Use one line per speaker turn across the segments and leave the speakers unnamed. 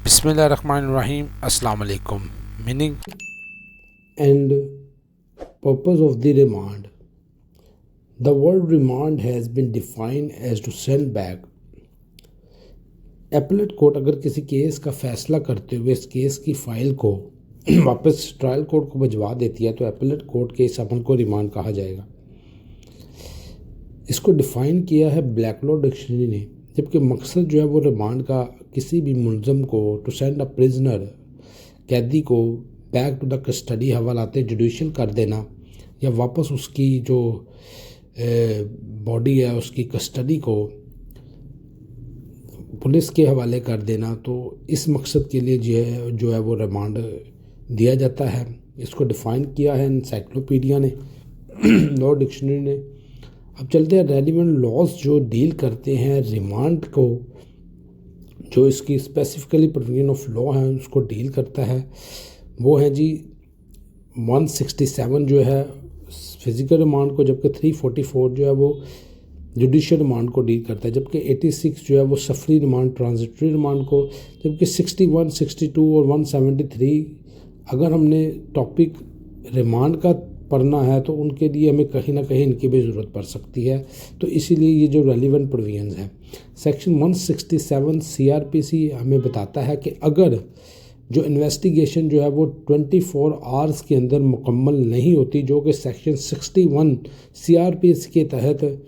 Bismillahirrahmanirrahim. Assalamu alaikum. Meaning
and purpose of the remand. The word remand has been defined as to send back. Appellate court अगर किसी case का फैसला करते हुए इस case की फाइल को वापस ट्रायल कोर्ट को भिजवा देती है तो एपलेट कोर्ट के इस अमल को रिमांड कहा जाएगा। इसको डिफ़ाइन किया है ब्लैक लॉ डिक्शनरी ने, जबकि मकसद जो है वो रिमांड का किसी भी मुलज़म को टू सेंड अ प्रिजनर, कैदी को बैक टू द कस्टडी, हवालाते जुडिशल कर देना या वापस उसकी जो बॉडी है उसकी कस्टडी को पुलिस के हवाले कर देना। तो इस मकसद के लिए जो है वो रिमांड दिया जाता है। इसको डिफ़ाइन किया है एनसाइक्लोपीडिया ने, लॉ डिक्शनरी ने। अब चलते हैं रेलिवेंट लॉज जो डील करते हैं रिमांड को, जो इसकी स्पेसिफिकली प्रोविजन ऑफ लॉ है उसको डील करता है। वो है जी 167 जो है फिज़िकल रिमांड को, जबकि 344 जो है वो जुडिशियल रिमांड को डील करता है, जबकि 86 जो है वो सफरी रिमांड, ट्रांजिटरी रिमांड को, जबकि 61, 62 और 173 अगर हमने टॉपिक रिमांड का पढ़ना है तो उनके लिए हमें कहीं ना कहीं इनकी भी ज़रूरत पड़ सकती है। तो इसीलिए ये जो रेलिवेंट प्रोविजंस हैं, सेक्शन 167 CRPC हमें बताता है कि अगर जो इन्वेस्टिगेशन जो है वो 24 आवर्स के अंदर मुकम्मल नहीं होती, जो कि सेक्शन 61 CRPC के तहत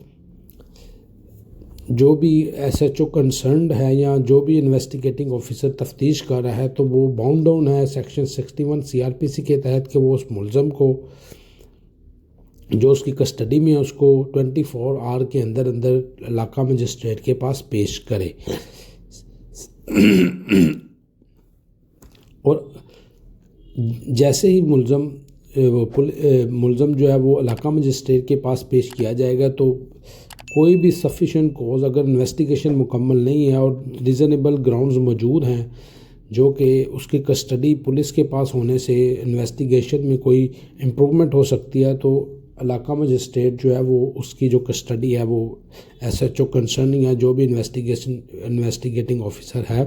जो भी SHO कंसर्न्ड है या जो भी इन्वेस्टिगेटिंग ऑफिसर तफ्तीश कर रहा है तो वो बाउंड डाउन है सेक्शन 61 CRPC के तहत कि वो उस मुलज़म को जो उसकी कस्टडी में है उसको 24 आवर के अंदर अंदर इलाका मजिस्ट्रेट के पास पेश करे। और जैसे ही मुलज़म जो है वो इलाका मजिस्ट्रेट के पास पेश किया जाएगा तो कोई भी सफिशेंट कॉज अगर इन्वेस्टिगेशन मुकम्मल नहीं है और रीज़नेबल ग्राउंड्स मौजूद हैं जो कि उसकी कस्टडी पुलिस के पास होने से इन्वेस्टिगेशन में कोई इम्प्रूवमेंट हो सकती है, तो इलाका मजिस्ट्रेट जो है वो उसकी जो कस्टडी है वो SHO कंसर्न या जो भी इन्वेस्टिगेटिंग ऑफिसर है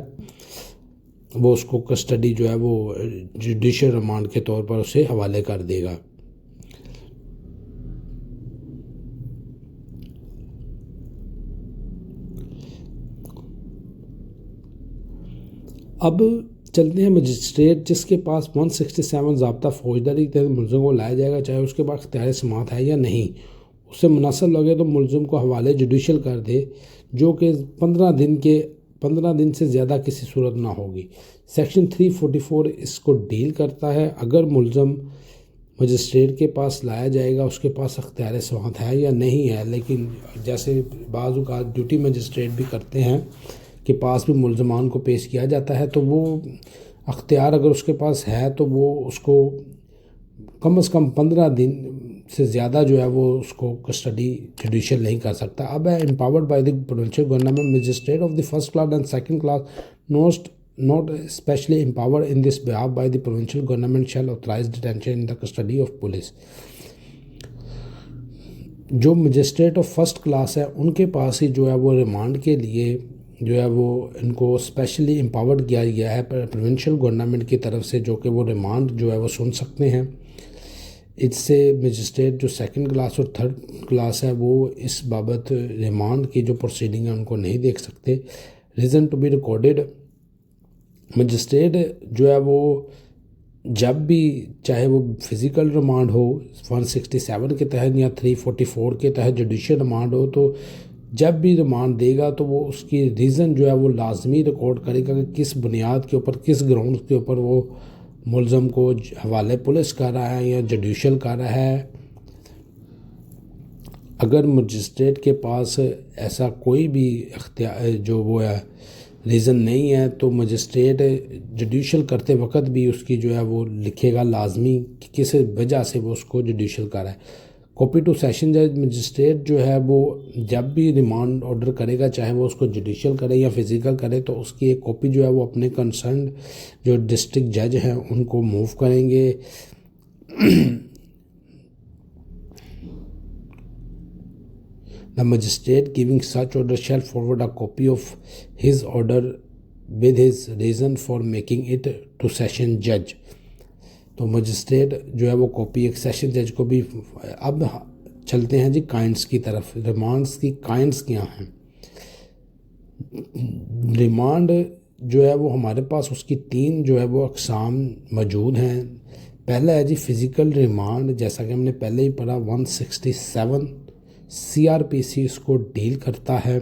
वो उसको कस्टडी जो है वो जुडिशियल रिमांड के तौर पर उसे हवाले कर देगा। अब चलते हैं मजिस्ट्रेट जिसके पास 167 ज़ाब्ता फौजदारी के तहत मुलज़िम को लाया जाएगा, चाहे उसके पास इख्तियार समाअत है या नहीं, उससे मुनासिब लगे तो मुलज़िम को हवाले जुडिशल कर दे, जो कि 15 दिन से ज़्यादा किसी सूरत ना होगी। सेक्शन 344 इसको डील करता है। अगर मुलज़िम मजिस्ट्रेट के पास लाया जाएगा उसके पास इख्तियार समाअत है या नहीं है, लेकिन जैसे बाज़ औक़ात ड्यूटी मजिस्ट्रेट भी करते हैं के पास भी मुलज़मान को पेश किया जाता है, तो वो अख्तियार अगर उसके पास है तो वो उसको कम से कम 15 दिन से ज़्यादा जो है वो उसको कस्टडी जुडिशियल नहीं कर सकता। अब है empowered by the provincial government magistrate of the first class and second class not specially empowered in this behalf by the provincial government shall authorize detention in the custody of police। जो magistrate of first class है उनके पास ही जो है वो remand के लिए जो है वो इनको स्पेशली एम्पावर्ड किया गया है प्रोविंशियल गवर्नमेंट की तरफ से, जो कि वो रिमांड जो है वो सुन सकते हैं। इससे मजिस्ट्रेट जो सेकंड क्लास और थर्ड क्लास है वो इस बाबत रिमांड की जो प्रोसीडिंग है उनको नहीं देख सकते। Reason to be recorded, magistrate जो है वो जब भी चाहे वो फिज़िकल रिमांड हो 167 के तहत या 344 के तहत जुडिशियल रिमांड हो, तो जब भी रिमांड देगा तो वो उसकी रीज़न जो है वो लाजमी रिकॉर्ड करेगा कि किस बुनियाद के ऊपर, किस ग्राउंड के ऊपर वो मुलज़म को हवाले पुलिस कर रहा है या जुडिशियल कर रहा है। अगर मजिस्ट्रेट के पास ऐसा कोई भी अख्तियार जो वो है रीज़न नहीं है तो मजिस्ट्रेट जुडिशियल करते वक्त भी उसकी जो है वो लिखेगा लाजमी कि किस वजह से वो उसको जुडिशियल कर रहा है। कॉपी टू सेशन जज, मजिस्ट्रेट जो है वो जब भी रिमांड ऑर्डर करेगा चाहे वो उसको जुडिशियल करे या फिज़िकल करे तो उसकी एक कॉपी जो है वो अपने कंसर्न जो डिस्ट्रिक्ट जज हैं उनको मूव करेंगे। The magistrate giving such order shall forward a copy of his order with his reason for making it to session जज। तो मजिस्ट्रेट जो है वो कॉपी एक सेशन जज को भी। अब चलते हैं जी काइंड्स की तरफ। रिमांड्स की काइंड्स क्या हैं? रिमांड जो है वो हमारे पास उसकी 3 जो है वो अक़साम मौजूद हैं। पहला है जी फ़िज़िकल रिमांड, जैसा कि हमने पहले ही पढ़ा 167 CRPC इसको डील करता है,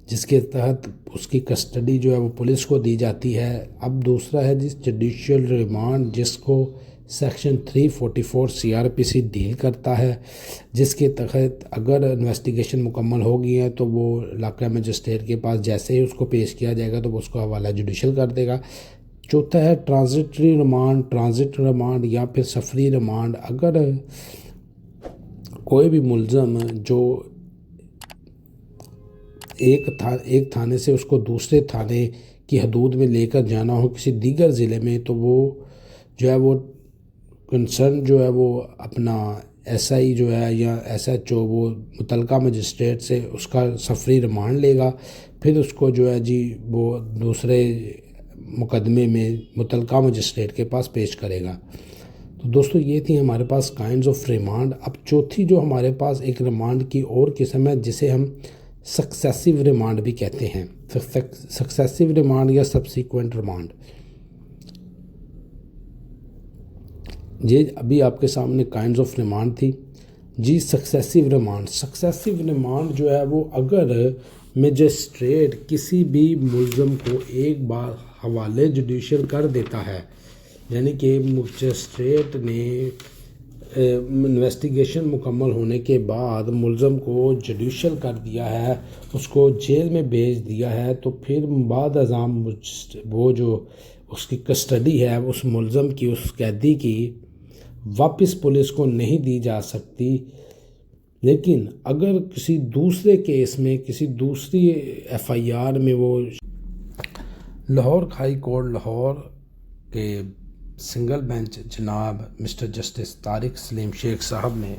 जिसके तहत उसकी कस्टडी जो है वो पुलिस को दी जाती है। अब दूसरा है जी जुडिशियल रिमांड, जिसको सेक्शन 344 CRPC डील करता है, जिसके तहत अगर इन्वेस्टिगेशन मुकम्मल हो गई है तो वो इलाका मजिस्ट्रेट के पास जैसे ही उसको पेश किया जाएगा तो वो उसको हवाला जुडिशल कर देगा। चौथा है ट्रांजिटरी रिमांड। ट्रांजिट रिमांड या फिर सफरी रिमांड, अगर कोई भी मुलज़म जो एक थाने से उसको दूसरे थाने की हदूद में लेकर जाना हो किसी दीगर ज़िले में, तो वो जो है वो कंसर्न जो है वो अपना SI जो है या SHO वो मुतलका मजिस्ट्रेट से उसका सफरी रिमांड लेगा, फिर उसको जो है जी वो दूसरे मुकदमे में मुतलका मजिस्ट्रेट के पास पेश करेगा। तो दोस्तों ये थी हमारे पास काइंड्स ऑफ रिमांड। अब चौथी जो हमारे पास एक रिमांड की और किस्म है जिसे हम सक्सेसिव रिमांड भी कहते हैं। सक्सेसिव रिमांड या सब्सिक्वेंट रिमांड, ये अभी आपके सामने काइंड्स ऑफ रिमांड थी जी। सक्सेसिव रिमांड जो है वो अगर मजिस्ट्रेट किसी भी मुलज़म को एक बार हवाले जुडिशल कर देता है, यानी कि मजिस्ट्रेट ने इन्वेस्टिगेशन मुकम्मल होने के बाद मुलज़म को जुडिशल कर दिया है, उसको जेल में भेज दिया है, तो फिर बाद अज़ाम वो जो उसकी कस्टडी है उस मुलज़म की, उस कैदी की वापस पुलिस को नहीं दी जा सकती। लेकिन अगर किसी दूसरे केस में, किसी दूसरी FIR में, वो लाहौर हाई कोर्ट लाहौर के सिंगल बेंच जनाब मिस्टर जस्टिस तारिक सलीम शेख साहब ने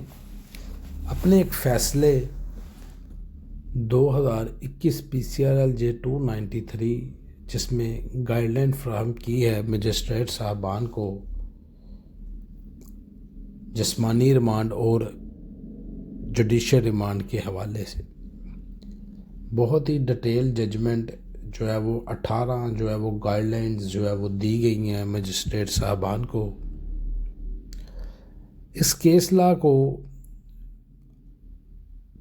अपने एक फ़ैसले 2021 PCRLJ 293 जिसमें गाइडलाइन फ्राहम की है मजिस्ट्रेट साहबान को जिस्मानी रिमांड और जुडिशल रिमांड के हवाले से, बहुत ही डिटेल जजमेंट जो है वो 18 जो है वो गाइडलाइंस जो है वो दी गई हैं मजिस्ट्रेट साहबान को। इस केस लॉ को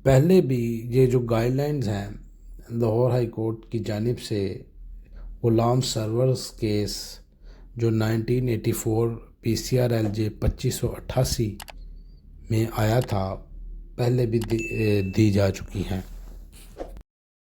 पहले भी ये जो गाइडलाइंस हैं लाहौर हाई कोर्ट की जानिब से गुलाम सरवर्स केस जो 1984 PCRLJ 2588 में आया था, पहले भी दी जा चुकी हैं।